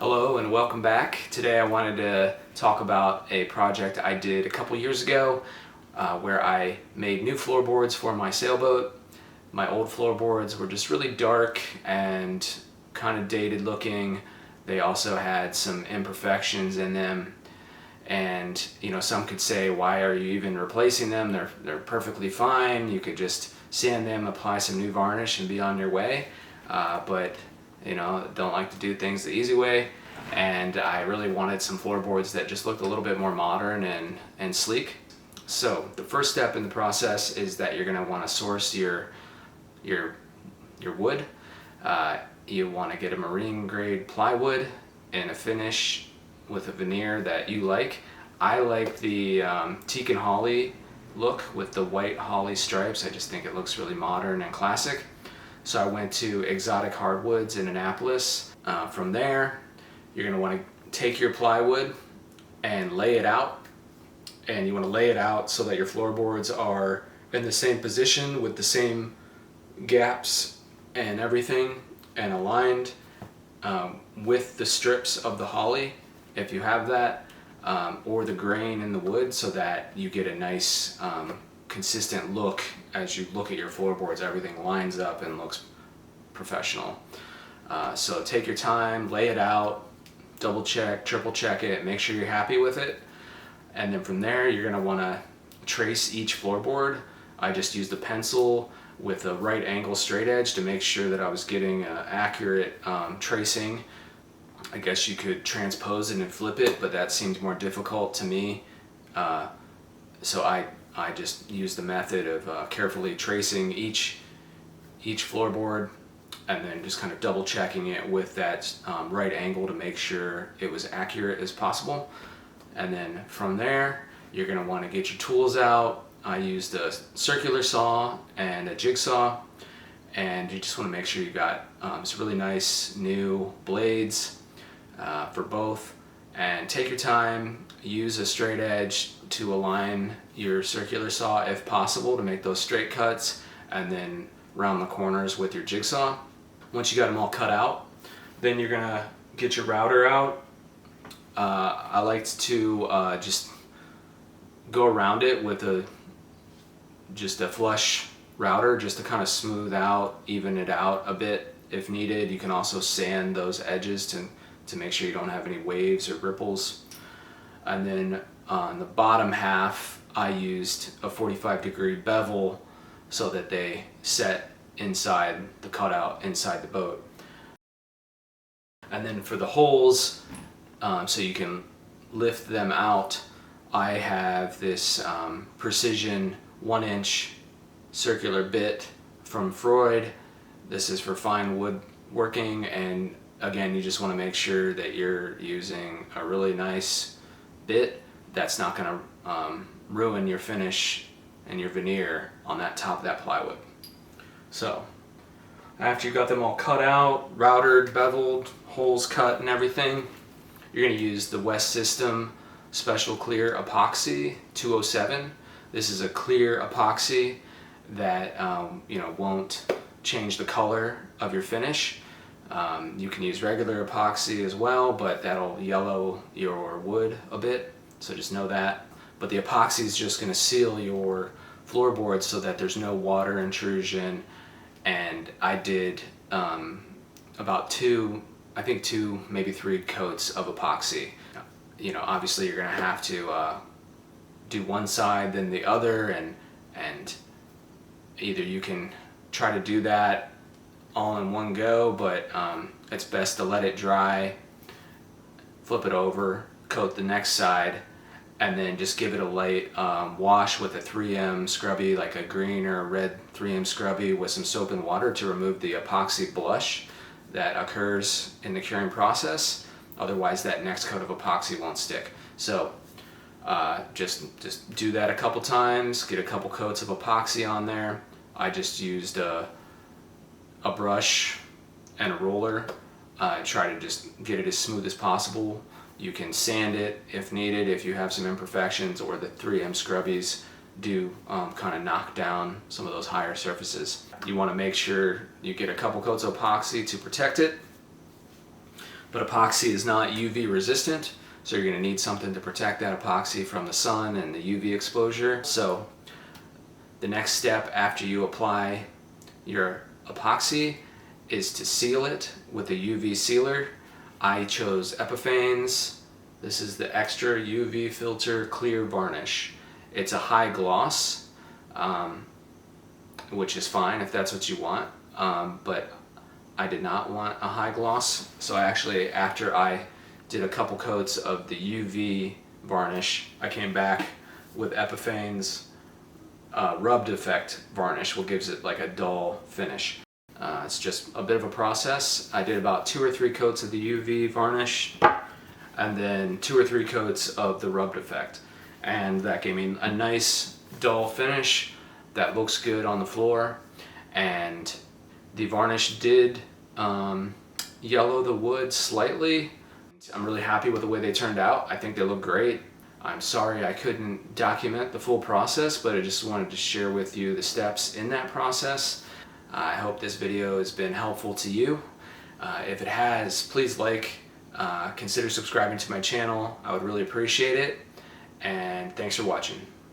Hello and welcome back. Today I wanted to talk about a project I did a couple years ago where I made new floorboards for my sailboat. My old floorboards were just really dark and kind of dated looking. They also had some imperfections in them, and some could say, why are you even replacing them? They're perfectly fine. You could just sand them, apply some new varnish and be on your way. But don't like to do things the easy way, and I really wanted some floorboards that just looked a little bit more modern and sleek. So the first step in the process is that you're going to want to source your wood. You want to get a marine grade plywood and a finish with a veneer that you like. I like the Teak and Holly look with the white holly stripes. I just think it looks really modern and classic. So I went to Exotic Hardwoods in Annapolis. From there, you're going to want to take your plywood and lay it out. And you want to lay it out so that your floorboards are in the same position with the same gaps and everything, and aligned with the strips of the holly, if you have that, or the grain in the wood, so that you get a nice consistent look. As you look at your floorboards, everything lines up and looks professional. So take your time, lay it out, double check, triple check it, make sure you're happy with it. And then from there, you're going to want to trace each floorboard. I just used a pencil with a right angle straight edge to make sure that I was getting accurate tracing. I guess you could transpose it and flip it, but that seemed more difficult to me. So I just used the method of carefully tracing each floorboard, and then just kind of double checking it with that right angle to make sure it was accurate as possible. And then from there, you're going to want to get your tools out. I used a circular saw and a jigsaw, and you just want to make sure you got some really nice new blades for both. And take your time, use a straight edge to align your circular saw if possible to make those straight cuts, and then round the corners with your jigsaw. Once you got them all cut out, then you're gonna get your router out. I liked to just go around it with just a flush router, just to kind of smooth out, even it out a bit if needed. You can also sand those edges to make sure you don't have any waves or ripples. And then on the bottom half, I used a 45-degree bevel so that they set inside the cutout inside the boat. And then for the holes, so you can lift them out, I have this precision 1-inch circular bit from Freud. This is for fine woodworking, and again, you just want to make sure that you're using a really nice bit that's not going to ruin your finish and your veneer on that top of that plywood. So after you've got them all cut out, routered, beveled, holes cut and everything, you're going to use the West System Special Clear Epoxy 207. This is a clear epoxy that won't change the color of your finish. You can use regular epoxy as well, but that'll yellow your wood a bit, so just know that. But the epoxy is just going to seal your floorboards so that there's no water intrusion. And I did about two, maybe 3 coats of epoxy. Obviously you're going to have to do one side then the other, and either you can try to do that all in one go, but it's best to let it dry, flip it over, coat the next side, and then just give it a light wash with a 3M scrubby, like a green or a red 3M scrubby with some soap and water to remove the epoxy blush that occurs in the curing process. Otherwise that next coat of epoxy won't stick. So just do that a couple times, get a couple coats of epoxy on there. I just used a brush and a roller. Try to just get it as smooth as possible. You can sand it if needed, if you have some imperfections, or the 3M scrubbies do kind of knock down some of those higher surfaces. You want to make sure you get a couple coats of epoxy to protect it. But epoxy is not UV resistant, so you're going to need something to protect that epoxy from the sun and the UV exposure. So the next step after you apply your epoxy is to seal it with a UV sealer. I chose Epiphane's. This is the extra UV filter clear varnish. It's a high gloss, which is fine if that's what you want, but I did not want a high gloss, so I actually, after I did a couple coats of the UV varnish, I came back with Epiphane's rubbed effect varnish, what gives it like a dull finish. It's just a bit of a process. I did about 2 or 3 coats of the UV varnish and then 2 or 3 coats of the rubbed effect, and that gave me a nice dull finish that looks good on the floor. And the varnish did yellow the wood slightly. I'm really happy with the way they turned out. I think they look great. I'm sorry I couldn't document the full process, but I just wanted to share with you the steps in that process. I hope this video has been helpful to you. If it has, please consider subscribing to my channel. I would really appreciate it. And thanks for watching.